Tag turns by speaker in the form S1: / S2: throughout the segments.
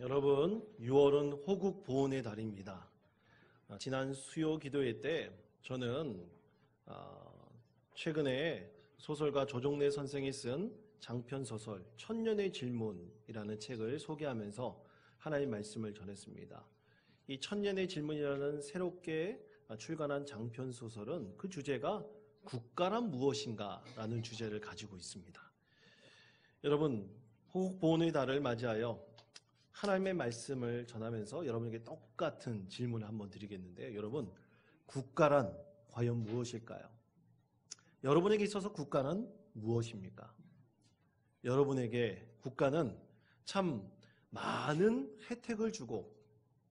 S1: 여러분 6월은 호국 보훈의 달입니다. 지난 수요 기도회 때 저는 최근에 소설가 조정래 선생이 쓴 장편 소설 천년의 질문이라는 책을 소개하면서 하나님 말씀을 전했습니다. 이 천년의 질문이라는 새롭게 출간한 장편 소설은 그 주제가 국가란 무엇인가 라는 주제를 가지고 있습니다. 여러분 호국 보훈의 달을 맞이하여 하나님의 말씀을 전하면서 여러분에게 똑같은 질문을 한번 드리겠는데요. 여러분, 국가란 과연 무엇일까요? 여러분에게 있어서 국가는 무엇입니까? 여러분에게 국가는 참 많은 혜택을 주고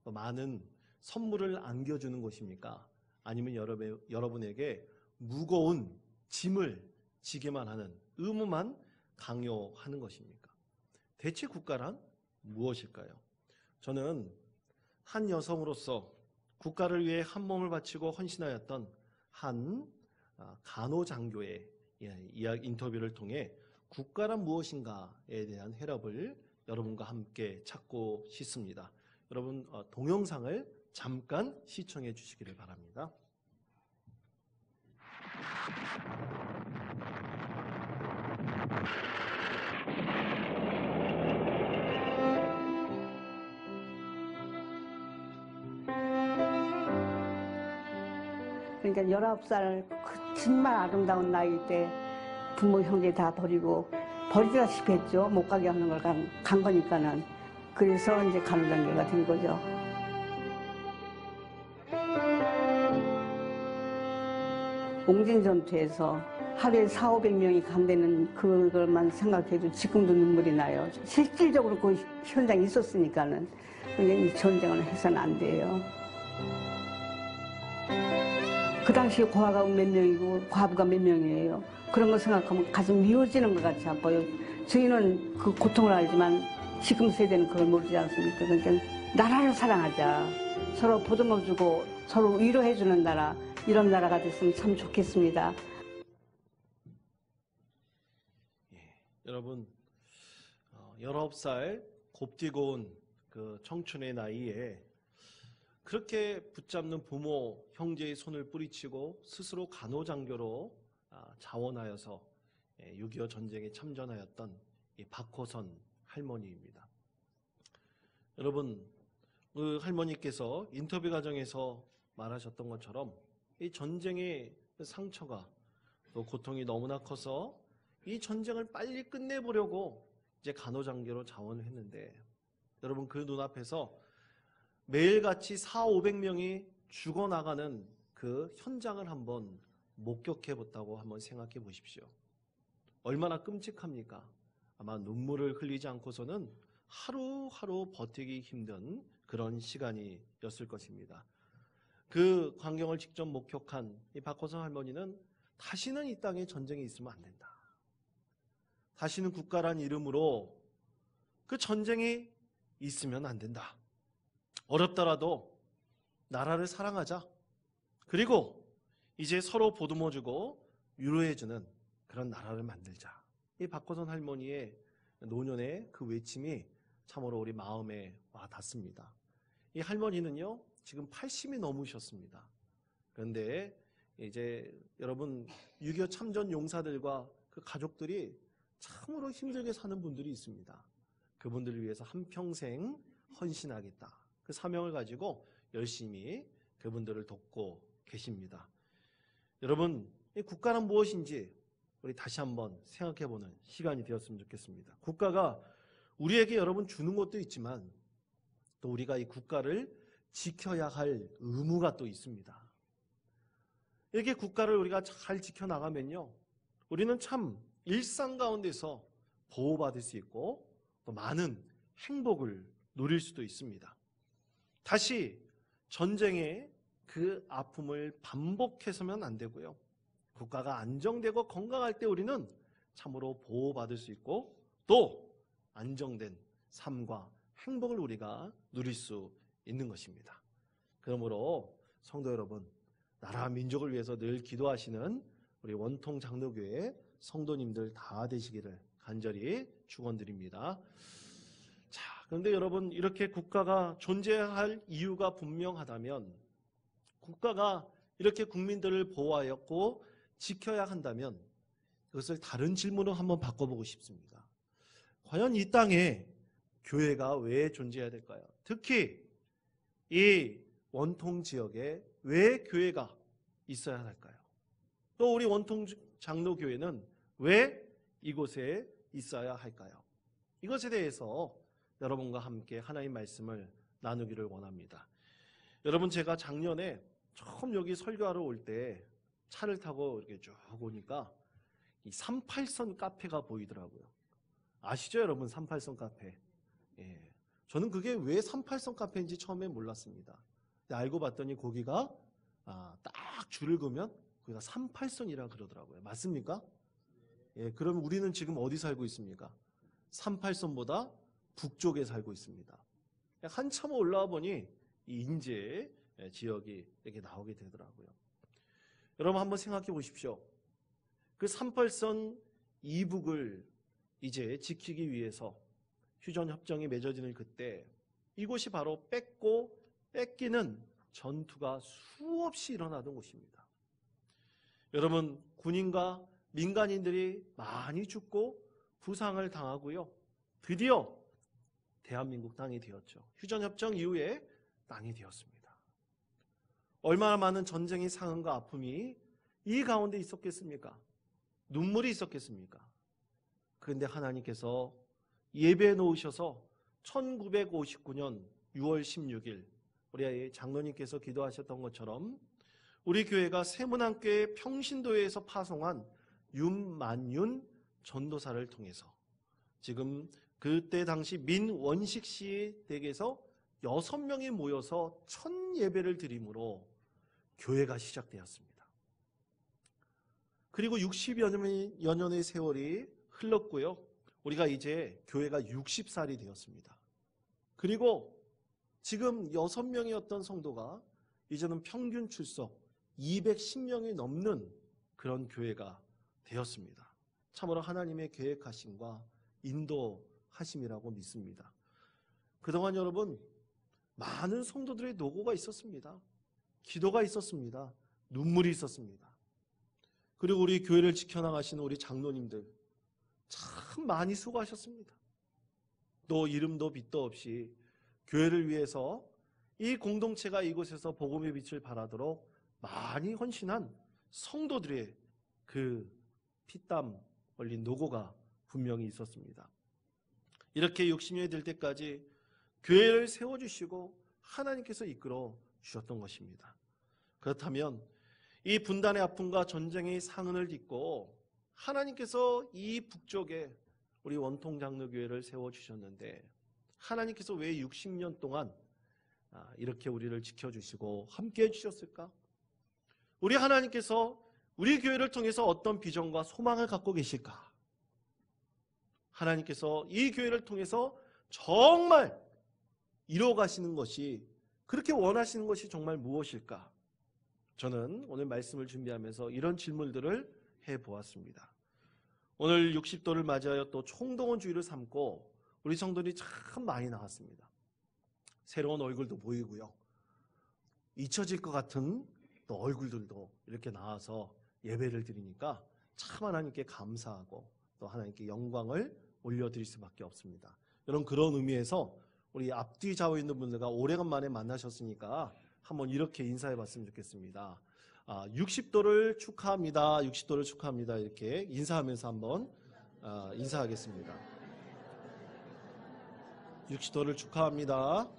S1: 많은 선물을 안겨주는 것입니까? 아니면 여러분에게 무거운 짐을 지게만 하는 의무만 강요하는 것입니까? 대체 국가란 무엇일까요? 저는 한 여성으로서 국가를 위해 한 몸을 바치고 헌신하였던 한 간호장교의 인터뷰를 통해 국가란 무엇인가에 대한 해답을 여러분과 함께 찾고 싶습니다. 여러분 동영상을 잠깐 시청해 주시기를 바랍니다.
S2: 그러니까 19살 정말 아름다운 나이 때 부모 형제 다 버리고 버리다시피 했죠. 못 가게 하는 걸 간 거니까는. 그래서 이제 간호장교가 된 거죠. 옹진전투에서 하루에 400~500명이 간다는 그것만 생각해도 지금도 눈물이 나요. 실질적으로 그 현장에 있었으니까는. 이 전쟁을 해서는 안 돼요. 그 당시에 고아가 몇 명이고 과부가 몇 명이에요. 그런 거 생각하면 가슴 미워지는 것 같이 아파요. 저희는 그 고통을 알지만 지금 세대는 그걸 모르지 않습니까? 그러니까 나라를 사랑하자. 서로 보듬어주고 서로 위로해주는 나라. 이런 나라가 됐으면 참 좋겠습니다.
S1: 여러분 19살 곱디고 온 그 청춘의 나이에 그렇게 붙잡는 부모, 형제의 손을 뿌리치고 스스로 간호장교로 자원하여서 6.25 전쟁에 참전하였던 이 박호선 할머니입니다. 여러분, 그 할머니께서 인터뷰 과정에서 말하셨던 것처럼 이 전쟁의 상처가 또 고통이 너무나 커서 이 전쟁을 빨리 끝내보려고 이제 간호장교로 자원을 했는데 여러분 그 눈앞에서 매일같이 400~500명이 죽어나가는 그 현장을 한번 목격해 봤다고 한번 생각해 보십시오. 얼마나 끔찍합니까? 아마 눈물을 흘리지 않고서는 하루하루 버티기 힘든 그런 시간이었을 것입니다. 그 광경을 직접 목격한 이 박호선 할머니는 다시는 이 땅에 전쟁이 있으면 안 된다. 다시는 국가란 이름으로 그 전쟁이 있으면 안 된다. 어렵더라도 나라를 사랑하자. 그리고 이제 서로 보듬어주고 위로해주는 그런 나라를 만들자. 이 박호선 할머니의 노년의 그 외침이 참으로 우리 마음에 와 닿습니다. 이 할머니는요 지금 80이 넘으셨습니다. 그런데 이제 여러분 6.25 참전 용사들과 그 가족들이 참으로 힘들게 사는 분들이 있습니다. 그분들을 위해서 한평생 헌신하겠다. 그 사명을 가지고 열심히 그분들을 돕고 계십니다. 여러분, 이 국가는 무엇인지 우리 다시 한번 생각해보는 시간이 되었으면 좋겠습니다. 국가가 우리에게 여러분 주는 것도 있지만 또 우리가 이 국가를 지켜야 할 의무가 또 있습니다. 이렇게 국가를 우리가 잘 지켜나가면요, 우리는 참 일상 가운데서 보호받을 수 있고 또 많은 행복을 누릴 수도 있습니다. 다시 전쟁의 그 아픔을 반복해서는 안 되고요. 국가가 안정되고 건강할 때 우리는 참으로 보호받을 수 있고 또 안정된 삶과 행복을 우리가 누릴 수 있는 것입니다. 그러므로 성도 여러분, 나라와 민족을 위해서 늘 기도하시는 우리 원통 장로교회 성도님들 다 되시기를 간절히 축원드립니다. 자, 그런데 여러분, 이렇게 국가가 존재할 이유가 분명하다면, 국가가 이렇게 국민들을 보호하였고 지켜야 한다면, 그것을 다른 질문으로 한번 바꿔보고 싶습니다. 과연 이 땅에 교회가 왜 존재해야 될까요? 특히 이 원통 지역에 왜 교회가 있어야 할까요? 또 우리 원통 장로교회는 왜 이곳에 있어야 할까요? 이것에 대해서 여러분과 함께 하나님 말씀을 나누기를 원합니다. 여러분, 제가 작년에 처음 여기 설교하러 올 때 차를 타고 이렇게 쭉 오니까 이 38선 카페가 보이더라고요. 아시죠, 여러분? 38선 카페. 예. 저는 그게 왜 38선 카페인지 처음에 몰랐습니다. 근데 알고 봤더니 거기가 딱 줄을 그으면 거기가 38선이라 그러더라고요. 맞습니까? 예, 그럼 우리는 지금 어디 살고 있습니까? 38선보다 북쪽에 살고 있습니다. 한참 올라와 보니 이 인제 지역이 이렇게 나오게 되더라고요. 여러분, 한번 생각해 보십시오. 그 38선 이북을 이제 지키기 위해서 휴전협정이 맺어지는 그때 이곳이 바로 뺏고 뺏기는 전투가 수없이 일어나던 곳입니다. 여러분, 군인과 민간인들이 많이 죽고 부상을 당하고요. 드디어 대한민국 땅이 되었죠. 휴전협정 이후에 땅이 되었습니다. 얼마나 많은 전쟁의 상흔과 아픔이 이 가운데 있었겠습니까? 눈물이 있었겠습니까? 그런데 하나님께서 예배해 놓으셔서 1959년 6월 16일 우리 장로님께서 기도하셨던 것처럼 우리 교회가 세문안교회 평신도에서 파송한 윤만윤 전도사를 통해서 지금 그때 당시 민원식 씨 댁에서 6명이 모여서 첫 예배를 드림으로 교회가 시작되었습니다. 그리고 60여 년의 세월이 흘렀고요. 우리가 이제 교회가 60살이 되었습니다. 그리고 지금 6명이었던 성도가 이제는 평균 출석 210명이 넘는 그런 교회가 되었습니다. 참으로 하나님의 계획하심과 인도하심이라고 믿습니다. 그동안 여러분, 많은 성도들의 노고가 있었습니다. 기도가 있었습니다. 눈물이 있었습니다. 그리고 우리 교회를 지켜나가시는 우리 장로님들 참 많이 수고하셨습니다. 또 이름도 빛도 없이 교회를 위해서 이 공동체가 이곳에서 복음의 빛을 발하도록 많이 헌신한 성도들의 그 피땀 흘린 노고가 분명히 있었습니다. 이렇게 60년이 될 때까지 교회를 세워주시고 하나님께서 이끌어 주셨던 것입니다. 그렇다면 이 분단의 아픔과 전쟁의 상흔을 딛고 하나님께서 이 북쪽에 우리 원통장로교회를 세워주셨는데 하나님께서 왜 60년 동안 이렇게 우리를 지켜주시고 함께해 주셨을까? 우리 하나님께서 우리 교회를 통해서 어떤 비전과 소망을 갖고 계실까? 하나님께서 이 교회를 통해서 정말 이루어가시는 것이 그렇게 원하시는 것이 정말 무엇일까? 저는 오늘 말씀을 준비하면서 이런 질문들을 해보았습니다. 오늘 60도를 맞이하여 또 총동원주의를 삼고 우리 성도들이 참 많이 나왔습니다. 새로운 얼굴도 보이고요. 잊혀질 것 같은 또 얼굴들도 이렇게 나와서 예배를 드리니까 참 하나님께 감사하고 또 하나님께 영광을 올려드릴 수밖에 없습니다. 여러분, 그런 의미에서 우리 앞뒤 좌우에 있는 분들과 오래간만에 만나셨으니까 한번 이렇게 인사해 봤으면 좋겠습니다. 60도를 축하합니다. 60도를 축하합니다. 이렇게 인사하면서 한번 인사하겠습니다. 60도를 축하합니다.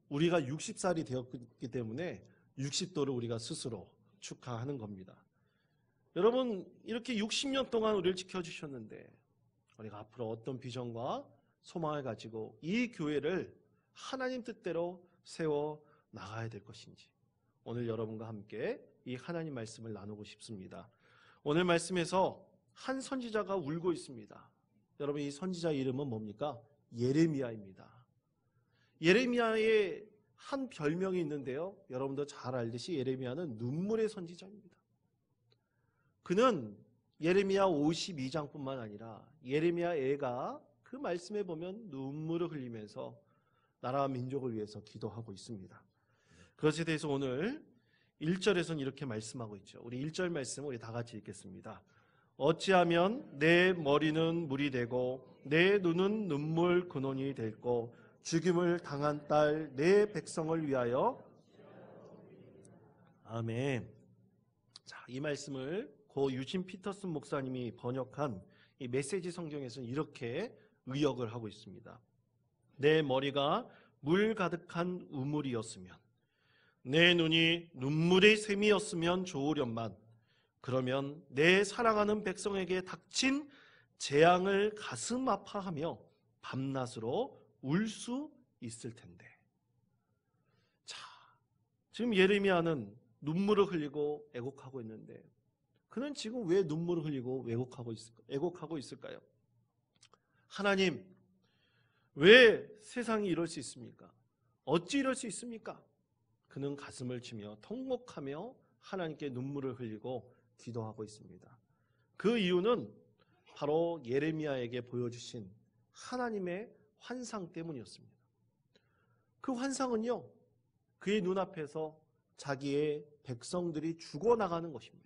S1: 우리가 60살이 되었기 때문에 60도를 우리가 스스로 축하하는 겁니다. 여러분, 이렇게 60년 동안 우리를 지켜주셨는데 우리가 앞으로 어떤 비전과 소망을 가지고 이 교회를 하나님 뜻대로 세워 나가야 될 것인지 오늘 여러분과 함께 이 하나님 말씀을 나누고 싶습니다. 오늘 말씀에서 한 선지자가 울고 있습니다. 여러분, 이 선지자 이름은 뭡니까? 예레미야입니다. 예레미야의 한 별명이 있는데요. 여러분도 잘 알듯이 예레미야는 눈물의 선지자입니다. 그는 예레미야 52장뿐만 아니라 예레미야 애가 그 말씀에 보면 눈물을 흘리면서 나라와 민족을 위해서 기도하고 있습니다. 그것에 대해서 오늘 1절에서는 이렇게 말씀하고 있죠. 우리 1절 말씀 우리 다 같이 읽겠습니다. 어찌하면 내 머리는 물이 되고 내 눈은 눈물 근원이 될고 죽임을 당한 딸 내 백성을 위하여. 아멘. 자, 이 말씀을 고 유진 피터슨 목사님이 번역한 이 메시지 성경에서는 이렇게 의역을 하고 있습니다. 내 머리가 물 가득한 우물이었으면, 내 눈이 눈물의 샘이었으면 좋으련만, 그러면 내 사랑하는 백성에게 닥친 재앙을 가슴 아파하며 밤낮으로 울 수 있을 텐데. 자, 지금 예레미야는 눈물을 흘리고 애곡하고 있는데 그는 지금 왜 눈물을 흘리고 애곡하고 있을까요? 하나님, 왜 세상이 이럴 수 있습니까? 어찌 이럴 수 있습니까? 그는 가슴을 치며 통곡하며 하나님께 눈물을 흘리고 기도하고 있습니다. 그 이유는 바로 예레미야에게 보여주신 하나님의 환상 때문이었습니다. 그 환상은요, 그의 눈앞에서 자기의 백성들이 죽어나가는 것입니다.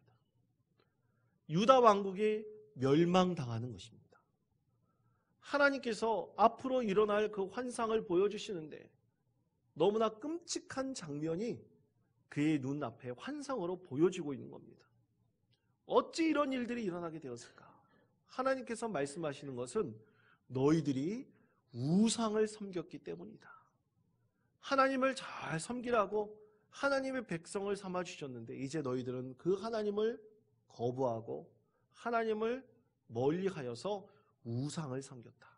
S1: 유다 왕국이 멸망당하는 것입니다. 하나님께서 앞으로 일어날 그 환상을 보여주시는데 너무나 끔찍한 장면이 그의 눈앞에 환상으로 보여지고 있는 겁니다. 어찌 이런 일들이 일어나게 되었을까? 하나님께서 말씀하시는 것은 너희들이 우상을 섬겼기 때문이다. 하나님을 잘 섬기라고 하나님의 백성을 삼아주셨는데 이제 너희들은 그 하나님을 거부하고 하나님을 멀리하여서 우상을 섬겼다.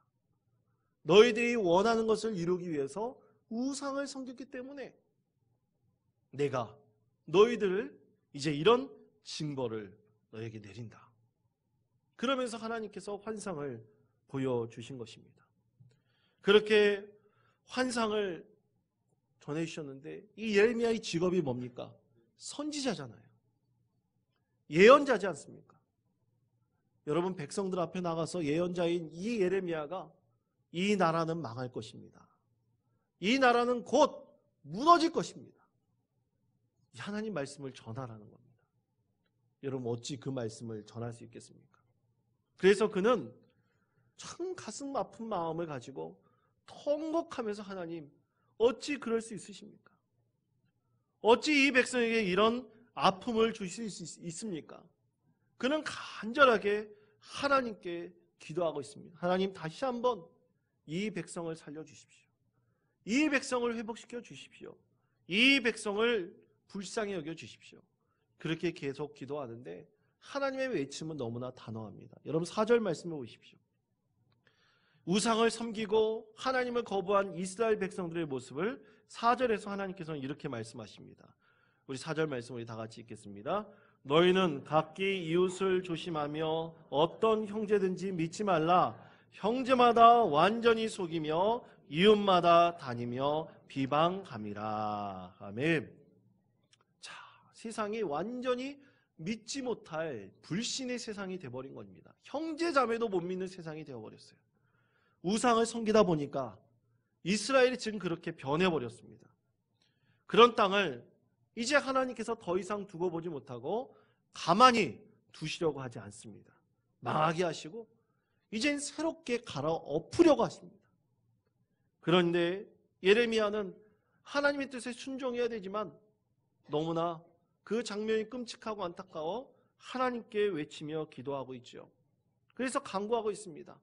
S1: 너희들이 원하는 것을 이루기 위해서 우상을 섬겼기 때문에 내가 너희들을 이제 이런 징벌을 너에게 내린다. 그러면서 하나님께서 환상을 보여주신 것입니다. 그렇게 환상을 전해주셨는데 이 예레미야의 직업이 뭡니까? 선지자잖아요. 예언자지 않습니까? 여러분, 백성들 앞에 나가서 예언자인 이 예레미야가 이 나라는 망할 것입니다. 이 나라는 곧 무너질 것입니다. 이 하나님 말씀을 전하라는 겁니다. 여러분, 어찌 그 말씀을 전할 수 있겠습니까? 그래서 그는 참 가슴 아픈 마음을 가지고 통곡하면서 하나님, 어찌 그럴 수 있으십니까? 어찌 이 백성에게 이런 아픔을 주실 수 있습니까? 그는 간절하게 하나님께 기도하고 있습니다. 하나님, 다시 한번 이 백성을 살려주십시오. 이 백성을 회복시켜 주십시오. 이 백성을 불쌍히 여겨 주십시오. 그렇게 계속 기도하는데 하나님의 외침은 너무나 단호합니다. 여러분, 4절 말씀을 보십시오. 우상을 섬기고 하나님을 거부한 이스라엘 백성들의 모습을 4절에서 하나님께서는 이렇게 말씀하십니다. 우리 4절 말씀 우리 다 같이 읽겠습니다. 너희는 각기 이웃을 조심하며 어떤 형제든지 믿지 말라. 형제마다 완전히 속이며 이웃마다 다니며 비방함이라. 아멘. 자, 세상이 완전히 믿지 못할 불신의 세상이 되어버린 겁니다. 형제 자매도 못 믿는 세상이 되어버렸어요. 우상을 섬기다 보니까 이스라엘이 지금 그렇게 변해버렸습니다. 그런 땅을 이제 하나님께서 더 이상 두고 보지 못하고 가만히 두시려고 하지 않습니다. 망하게 하시고 이젠 새롭게 갈아엎으려고 하십니다. 그런데 예레미야는 하나님의 뜻에 순종해야 되지만 너무나 그 장면이 끔찍하고 안타까워 하나님께 외치며 기도하고 있죠. 그래서 간구하고 있습니다.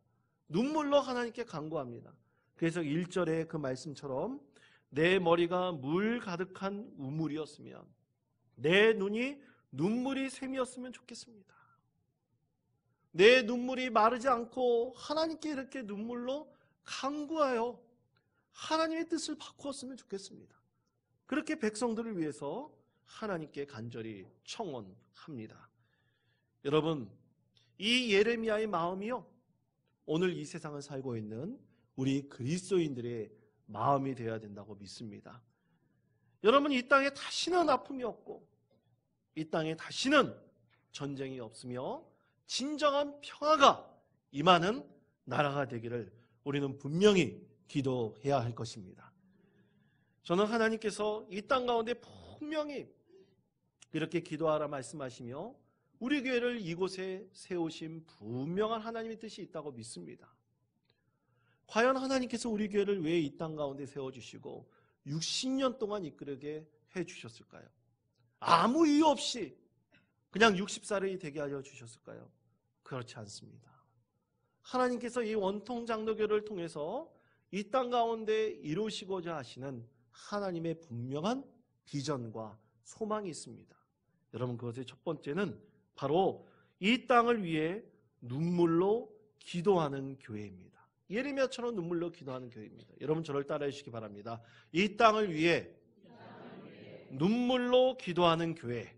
S1: 눈물로 하나님께 간구합니다. 그래서 1절의 그 말씀처럼 내 머리가 물 가득한 우물이었으면, 내 눈이 눈물이 샘이었으면 좋겠습니다. 내 눈물이 마르지 않고 하나님께 이렇게 눈물로 간구하여 하나님의 뜻을 바꾸었으면 좋겠습니다. 그렇게 백성들을 위해서 하나님께 간절히 청원합니다. 여러분, 이 예레미야의 마음이요, 오늘 이 세상을 살고 있는 우리 그리스도인들의 마음이 되어야 된다고 믿습니다. 여러분, 이 땅에 다시는 아픔이 없고 이 땅에 다시는 전쟁이 없으며 진정한 평화가 임하는 나라가 되기를 우리는 분명히 기도해야 할 것입니다. 저는 하나님께서 이 땅 가운데 분명히 이렇게 기도하라 말씀하시며 우리 교회를 이곳에 세우신 분명한 하나님의 뜻이 있다고 믿습니다. 과연 하나님께서 우리 교회를 왜 이 땅 가운데 세워주시고 60년 동안 이끌게 해주셨을까요? 아무 이유 없이 그냥 60살이 되게 하여 주셨을까요? 그렇지 않습니다. 하나님께서 이 원통장로교를 통해서 이 땅 가운데 이루시고자 하시는 하나님의 분명한 비전과 소망이 있습니다. 여러분, 그것의 첫 번째는 바로 이 땅을 위해 눈물로 기도하는 교회입니다. 예레미야처럼 눈물로 기도하는 교회입니다. 여러분, 저를 따라해 주시기 바랍니다. 이 땅을 위해 눈물로 기도하는 교회.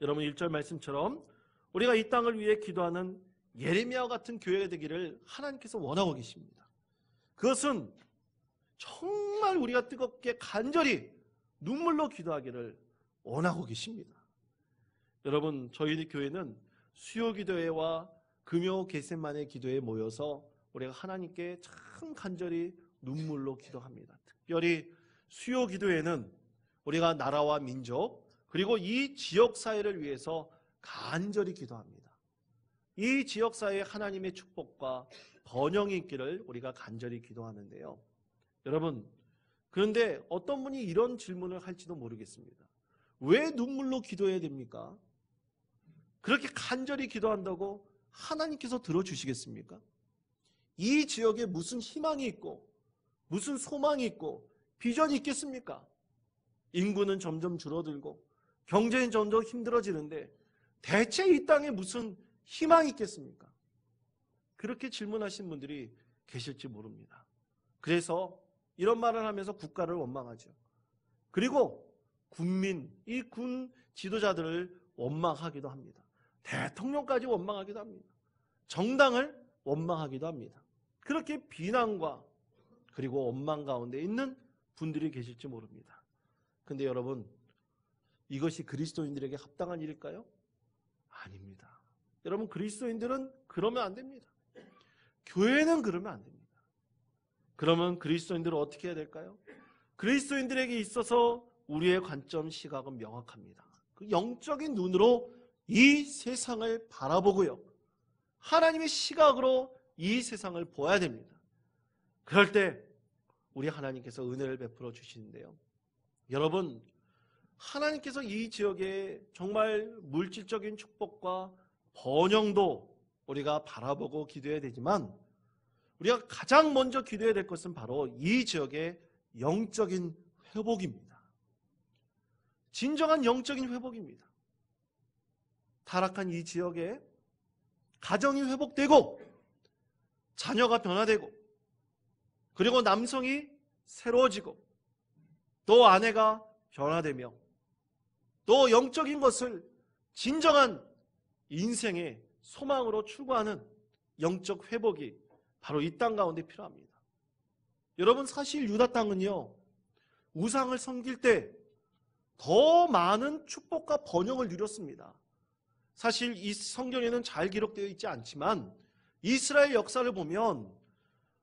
S1: 여러분, 1절 말씀처럼 우리가 이 땅을 위해 기도하는 예레미야와 같은 교회가 되기를 하나님께서 원하고 계십니다. 그것은 정말 우리가 뜨겁게 간절히 눈물로 기도하기를 원하고 계십니다. 여러분, 저희 교회는 수요기도회와 금요 겟세마네 기도회에 모여서 우리가 하나님께 참 간절히 눈물로 기도합니다. 특별히 수요기도회는 우리가 나라와 민족 그리고 이 지역사회를 위해서 간절히 기도합니다. 이 지역사회에 하나님의 축복과 번영이 있기를 우리가 간절히 기도하는데요. 여러분, 그런데 어떤 분이 이런 질문을 할지도 모르겠습니다. 왜 눈물로 기도해야 됩니까? 그렇게 간절히 기도한다고 하나님께서 들어주시겠습니까? 이 지역에 무슨 희망이 있고 무슨 소망이 있고 비전이 있겠습니까? 인구는 점점 줄어들고 경제는 점점 힘들어지는데 대체 이 땅에 무슨 희망이 있겠습니까? 그렇게 질문하신 분들이 계실지 모릅니다. 그래서 이런 말을 하면서 국가를 원망하죠. 그리고 이 군 지도자들을 원망하기도 합니다. 대통령까지 원망하기도 합니다. 정당을 원망하기도 합니다. 그렇게 비난과 그리고 원망 가운데 있는 분들이 계실지 모릅니다. 근데 여러분, 이것이 그리스도인들에게 합당한 일일까요? 아닙니다. 여러분, 그리스도인들은 그러면 안 됩니다. 교회는 그러면 안 됩니다. 그러면 그리스도인들은 어떻게 해야 될까요? 그리스도인들에게 있어서 우리의 관점, 시각은 명확합니다. 그 영적인 눈으로 이 세상을 바라보고요. 하나님의 시각으로 이 세상을 보아야 됩니다. 그럴 때 우리 하나님께서 은혜를 베풀어 주시는데요. 여러분, 하나님께서 이 지역에 정말 물질적인 축복과 번영도 우리가 바라보고 기도해야 되지만 우리가 가장 먼저 기도해야 될 것은 바로 이 지역의 영적인 회복입니다. 진정한 영적인 회복입니다. 타락한 이 지역에 가정이 회복되고 자녀가 변화되고 그리고 남성이 새로워지고 또 아내가 변화되며 또 영적인 것을 진정한 인생의 소망으로 추구하는 영적 회복이 바로 이 땅 가운데 필요합니다. 여러분, 사실 유다 땅은요, 우상을 섬길 때 더 많은 축복과 번영을 누렸습니다. 사실 이 성경에는 잘 기록되어 있지 않지만 이스라엘 역사를 보면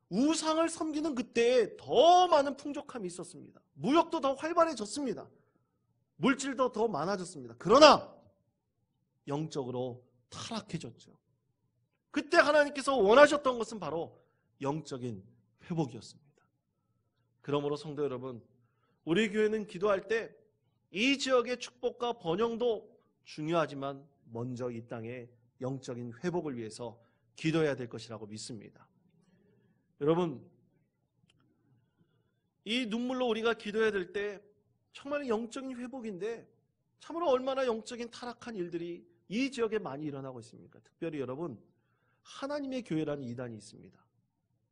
S1: 우상을 섬기는 그때에 더 많은 풍족함이 있었습니다. 무역도 더 활발해졌습니다. 물질도 더 많아졌습니다. 그러나 영적으로 타락해졌죠. 그때 하나님께서 원하셨던 것은 바로 영적인 회복이었습니다. 그러므로 성도 여러분, 우리 교회는 기도할 때 이 지역의 축복과 번영도 중요하지만 먼저 이 땅의 영적인 회복을 위해서 기도해야 될 것이라고 믿습니다. 여러분, 이 눈물로 우리가 기도해야 될 때 정말 영적인 회복인데 참으로 얼마나 영적인 타락한 일들이 이 지역에 많이 일어나고 있습니까? 특별히 여러분, 하나님의 교회라는 이단이 있습니다.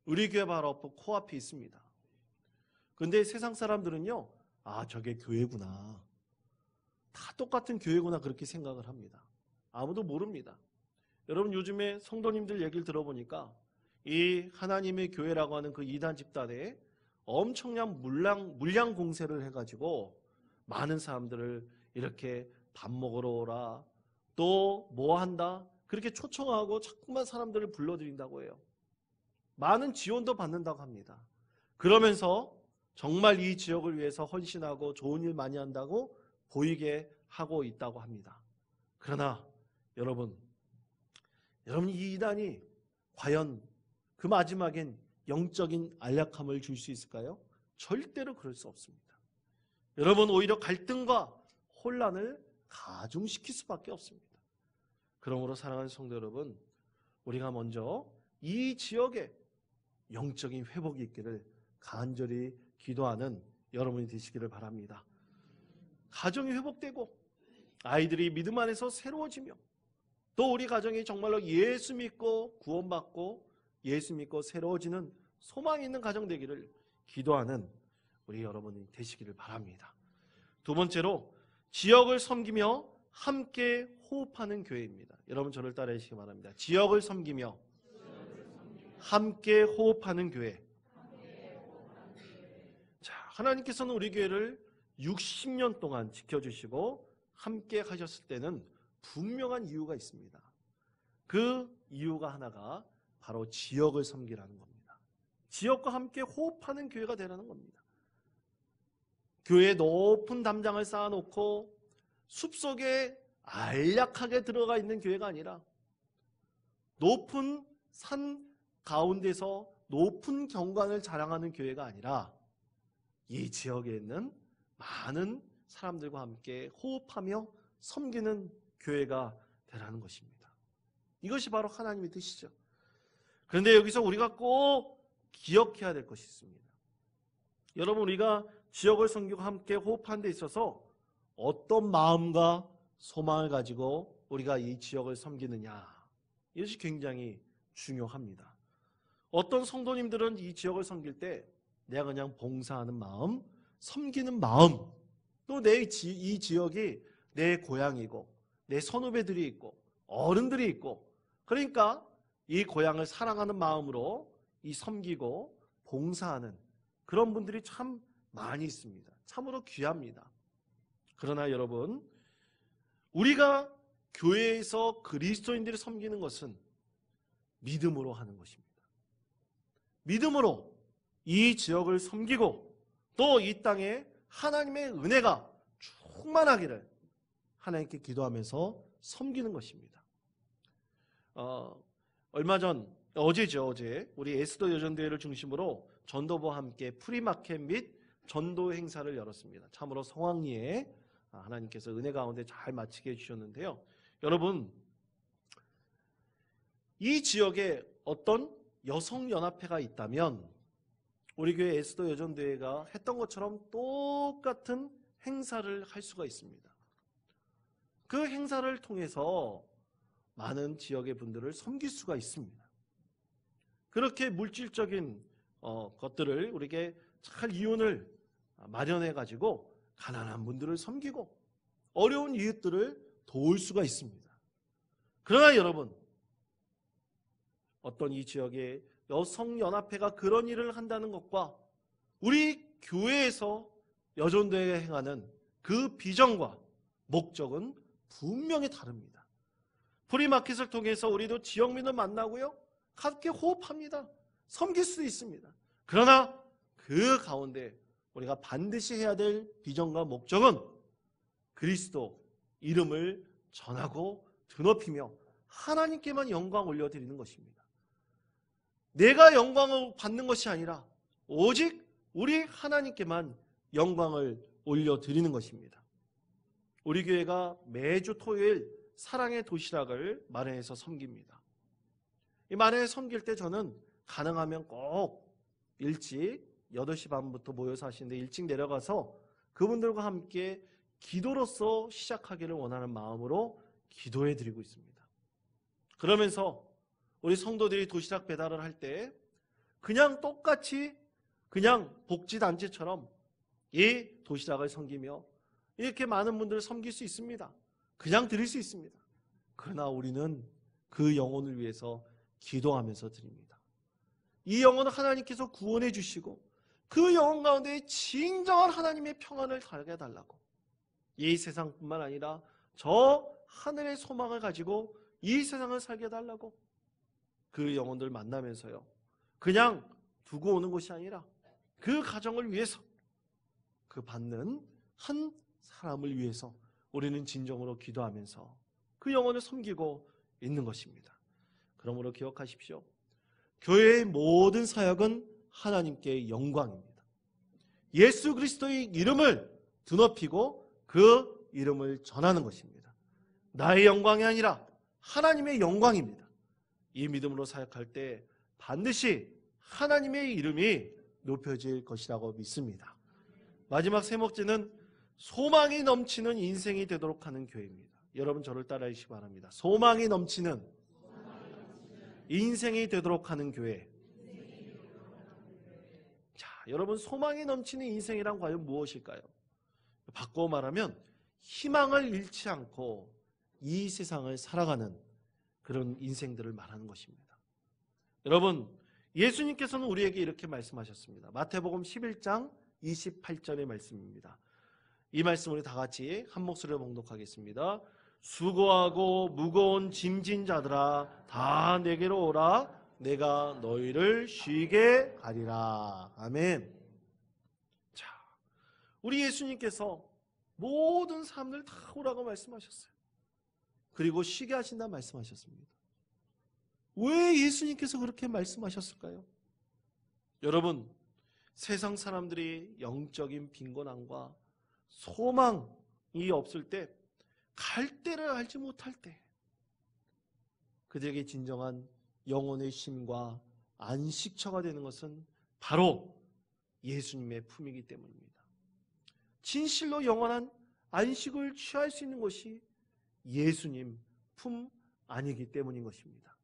S1: 우리 교회 바로 코앞에 있습니다. 그런데 세상 사람들은요, 아, 저게 교회구나. 다 똑같은 교회구나 그렇게 생각을 합니다. 아무도 모릅니다. 여러분, 요즘에 성도님들 얘기를 들어보니까 이 하나님의 교회라고 하는 그 이단 집단에 엄청난 물량 공세를 해가지고 많은 사람들을 이렇게 밥 먹으러 오라, 또 뭐 한다 그렇게 초청하고 자꾸만 사람들을 불러들인다고 해요. 많은 지원도 받는다고 합니다. 그러면서 정말 이 지역을 위해서 헌신하고 좋은 일 많이 한다고 보이게 하고 있다고 합니다. 그러나 여러분 이 이단이 과연 그 마지막엔 영적인 안락함을 줄 수 있을까요? 절대로 그럴 수 없습니다. 여러분 오히려 갈등과 혼란을 가중시킬 수밖에 없습니다. 그러므로 사랑하는 성도 여러분, 우리가 먼저 이 지역에 영적인 회복이 있기를 간절히 기도하는 여러분이 되시기를 바랍니다. 가정이 회복되고 아이들이 믿음 안에서 새로워지며 또 우리 가정이 정말로 예수 믿고 구원받고 예수 믿고 새로워지는 소망이 있는 가정 되기를 기도하는 우리 여러분이 되시기를 바랍니다. 두 번째로 지역을 섬기며 함께 호흡하는 교회입니다. 여러분 저를 따라해 주시기 바랍니다. 지역을 섬기며 함께 호흡하는 교회. 자, 하나님께서는 우리 교회를 60년 동안 지켜주시고 함께 하셨을 때는 분명한 이유가 있습니다. 그 이유가 하나가 바로 지역을 섬기라는 겁니다. 지역과 함께 호흡하는 교회가 되라는 겁니다. 교회에 높은 담장을 쌓아놓고 숲속에 안락하게 들어가 있는 교회가 아니라 높은 산 가운데서 높은 경관을 자랑하는 교회가 아니라 이 지역에 있는 많은 사람들과 함께 호흡하며 섬기는 교회가 되라는 것입니다. 이것이 바로 하나님의 뜻이죠. 그런데 여기서 우리가 꼭 기억해야 될 것이 있습니다. 여러분 우리가 지역을 섬기고 함께 호흡하는 데 있어서 어떤 마음과 소망을 가지고 우리가 이 지역을 섬기느냐, 이것이 굉장히 중요합니다. 어떤 성도님들은 이 지역을 섬길 때 내가 그냥 봉사하는 마음, 섬기는 마음, 또 이 지역이 내 고향이고 내 선후배들이 있고 어른들이 있고 그러니까 이 고향을 사랑하는 마음으로 이 섬기고 봉사하는 그런 분들이 참 많이 있습니다. 참으로 귀합니다. 그러나 여러분, 우리가 교회에서 그리스도인들을 섬기는 것은 믿음으로 하는 것입니다. 믿음으로 이 지역을 섬기고 또 이 땅에 하나님의 은혜가 충만하기를 하나님께 기도하면서 섬기는 것입니다. 얼마 전 어제 우리 에스더 여전대회를 중심으로 전도부와 함께 프리마켓 및 전도 행사를 열었습니다. 참으로 성황리에 하나님께서 은혜 가운데 잘 마치게 해주셨는데요. 여러분, 이 지역에 어떤 여성연합회가 있다면 우리 교회 에스더 여전대회가 했던 것처럼 똑같은 행사를 할 수가 있습니다. 그 행사를 통해서 많은 지역의 분들을 섬길 수가 있습니다. 그렇게 물질적인 것들을 우리에게 잘 이윤을 마련해 가지고 가난한 분들을 섬기고 어려운 이웃들을 도울 수가 있습니다. 그러나 여러분, 어떤 이 지역의 여성연합회가 그런 일을 한다는 것과 우리 교회에서 여전대회에 행하는 그 비전과 목적은 분명히 다릅니다. 프리마켓을 통해서 우리도 지역민을 만나고요, 함께 호흡합니다. 섬길 수도 있습니다. 그러나 그 가운데 우리가 반드시 해야 될 비전과 목적은 그리스도 이름을 전하고 드높이며 하나님께만 영광 올려드리는 것입니다. 내가 영광을 받는 것이 아니라 오직 우리 하나님께만 영광을 올려드리는 것입니다. 우리 교회가 매주 토요일 사랑의 도시락을 마련해서 섬깁니다. 이 마련해 섬길 때 저는 가능하면 꼭 일찍 8시 반부터 모여서 하시는데 일찍 내려가서 그분들과 함께 기도로서 시작하기를 원하는 마음으로 기도해 드리고 있습니다. 그러면서 우리 성도들이 도시락 배달을 할 때 그냥 똑같이 그냥 복지단체처럼 이 도시락을 섬기며 이렇게 많은 분들을 섬길 수 있습니다. 그냥 드릴 수 있습니다. 그러나 우리는 그 영혼을 위해서 기도하면서 드립니다. 이 영혼을 하나님께서 구원해 주시고 그 영혼 가운데 진정한 하나님의 평안을 달게 해달라고, 이 세상뿐만 아니라 저 하늘의 소망을 가지고 이 세상을 살게 해달라고. 그 영혼들 만나면서요, 그냥 두고 오는 것이 아니라 그 가정을 위해서, 그 받는 한 사람을 위해서 우리는 진정으로 기도하면서 그 영혼을 섬기고 있는 것입니다. 그러므로 기억하십시오. 교회의 모든 사역은 하나님께 영광입니다. 예수 그리스도의 이름을 드높이고 그 이름을 전하는 것입니다. 나의 영광이 아니라 하나님의 영광입니다. 이 믿음으로 사역할 때 반드시 하나님의 이름이 높여질 것이라고 믿습니다. 마지막 세 목째는 소망이 넘치는 인생이 되도록 하는 교회입니다. 여러분 저를 따라해 주시기 바랍니다. 소망이 넘치는 인생이 되도록 하는 교회. 자, 여러분 소망이 넘치는 인생이란 과연 무엇일까요? 바꿔 말하면 희망을 잃지 않고 이 세상을 살아가는 그런 인생들을 말하는 것입니다. 여러분, 예수님께서는 우리에게 이렇게 말씀하셨습니다. 마태복음 11장 28절의 말씀입니다. 이 말씀 우리 다 같이 한 목소리로 봉독하겠습니다. 수고하고 무거운 짐진 자들아 다 내게로 오라. 내가 너희를 쉬게 하리라. 아멘. 자, 우리 예수님께서 모든 사람들 다 오라고 말씀하셨어요. 그리고 쉬게 하신다 말씀하셨습니다. 왜 예수님께서 그렇게 말씀하셨을까요? 여러분, 세상 사람들이 영적인 빈곤함과 소망이 없을 때, 갈 때를 알지 못할 때, 그들에게 진정한 영혼의 쉼과 안식처가 되는 것은 바로 예수님의 품이기 때문입니다. 진실로 영원한 안식을 취할 수 있는 것이 예수님 품 아니기 때문인 것입니다.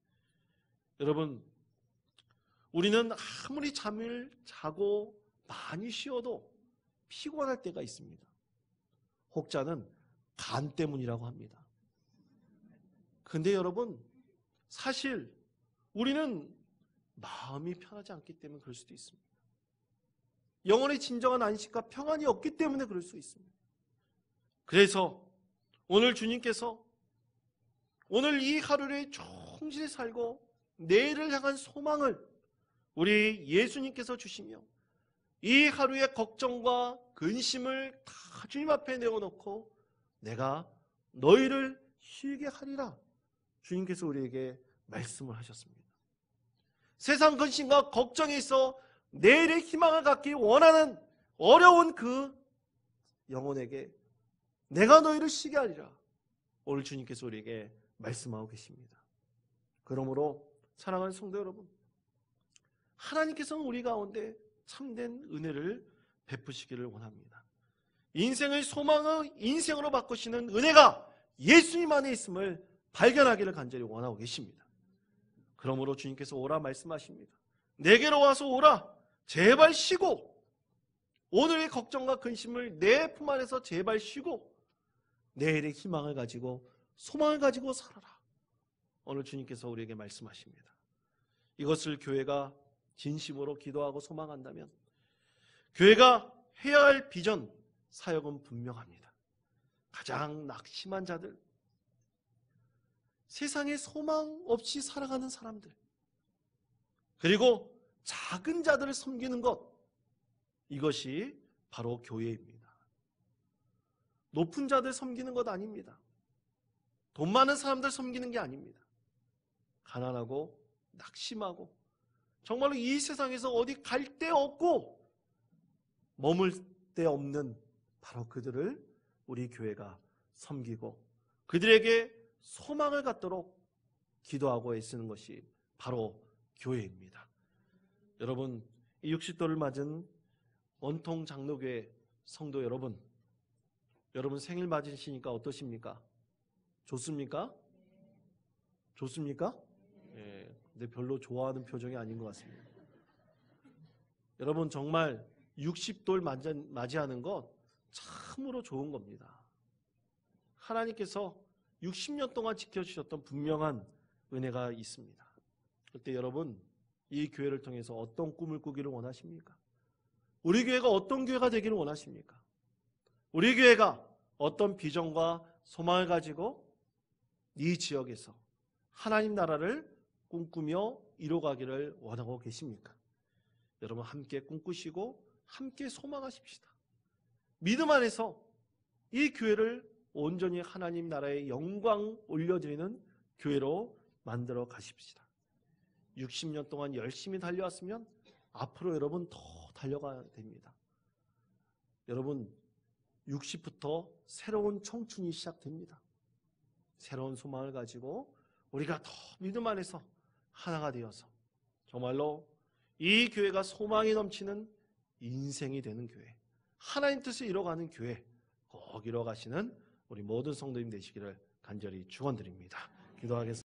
S1: 여러분, 우리는 아무리 잠을 자고 많이 쉬어도 피곤할 때가 있습니다. 혹자는 간 때문이라고 합니다. 근데 여러분, 사실 우리는 마음이 편하지 않기 때문에 그럴 수도 있습니다. 영혼의 진정한 안식과 평안이 없기 때문에 그럴 수 있습니다. 그래서 오늘 주님께서 오늘 이 하루를 충실히 살고 내일을 향한 소망을 우리 예수님께서 주시며 이 하루의 걱정과 근심을 다 주님 앞에 내어놓고 내가 너희를 쉬게 하리라 주님께서 우리에게 말씀을 하셨습니다. 세상 근심과 걱정에 있어 내일의 희망을 갖기 원하는 어려운 그 영혼에게 내가 너희를 쉬게 하리라 오늘 주님께서 우리에게 말씀하고 계십니다. 그러므로 사랑하는 성도 여러분, 하나님께서는 우리 가운데 참된 은혜를 베푸시기를 원합니다. 인생의 소망을 인생으로 바꾸시는 은혜가 예수님 안에 있음을 발견하기를 간절히 원하고 계십니다. 그러므로 주님께서 오라 말씀하십니다. 내게로 와서 오라. 제발 쉬고 오늘의 걱정과 근심을 내 품 안에서 제발 쉬고 내일의 희망을 가지고 소망을 가지고 살아라. 오늘 주님께서 우리에게 말씀하십니다. 이것을 교회가 진심으로 기도하고 소망한다면 교회가 해야 할 비전, 사역은 분명합니다. 가장 낙심한 자들, 세상에 소망 없이 살아가는 사람들, 그리고 작은 자들을 섬기는 것, 이것이 바로 교회입니다. 높은 자들 섬기는 것 아닙니다. 돈 많은 사람들 섬기는 게 아닙니다. 가난하고 낙심하고 정말로 이 세상에서 어디 갈 데 없고 머물 데 없는 바로 그들을 우리 교회가 섬기고 그들에게 소망을 갖도록 기도하고 애쓰는 것이 바로 교회입니다. 여러분, 이 60도를 맞은 원통 장로교회 성도 여러분, 여러분 생일 맞으시니까 어떠십니까? 좋습니까? 좋습니까? 예, 근데 별로 좋아하는 표정이 아닌 것 같습니다. 여러분 정말 60돌 맞이하는 것 참으로 좋은 겁니다. 하나님께서 60년 동안 지켜주셨던 분명한 은혜가 있습니다. 그때 여러분 이 교회를 통해서 어떤 꿈을 꾸기를 원하십니까? 우리 교회가 어떤 교회가 되기를 원하십니까? 우리 교회가 어떤 비전과 소망을 가지고 이 지역에서 하나님 나라를 꿈꾸며 이뤄가기를 원하고 계십니까? 여러분 함께 꿈꾸시고 함께 소망하십시다. 믿음 안에서 이 교회를 온전히 하나님 나라의 영광 올려드리는 교회로 만들어 가십시다. 60년 동안 열심히 달려왔으면 앞으로 여러분 더 달려가야 됩니다. 여러분 60부터 새로운 청춘이 시작됩니다. 새로운 소망을 가지고 우리가 더 믿음 안에서 하나가 되어서 정말로 이 교회가 소망이 넘치는 인생이 되는 교회, 하나님 뜻을 이뤄가는 교회 꼭 이뤄가시는 우리 모든 성도님 되시기를 간절히 축원드립니다. 기도하겠습니다.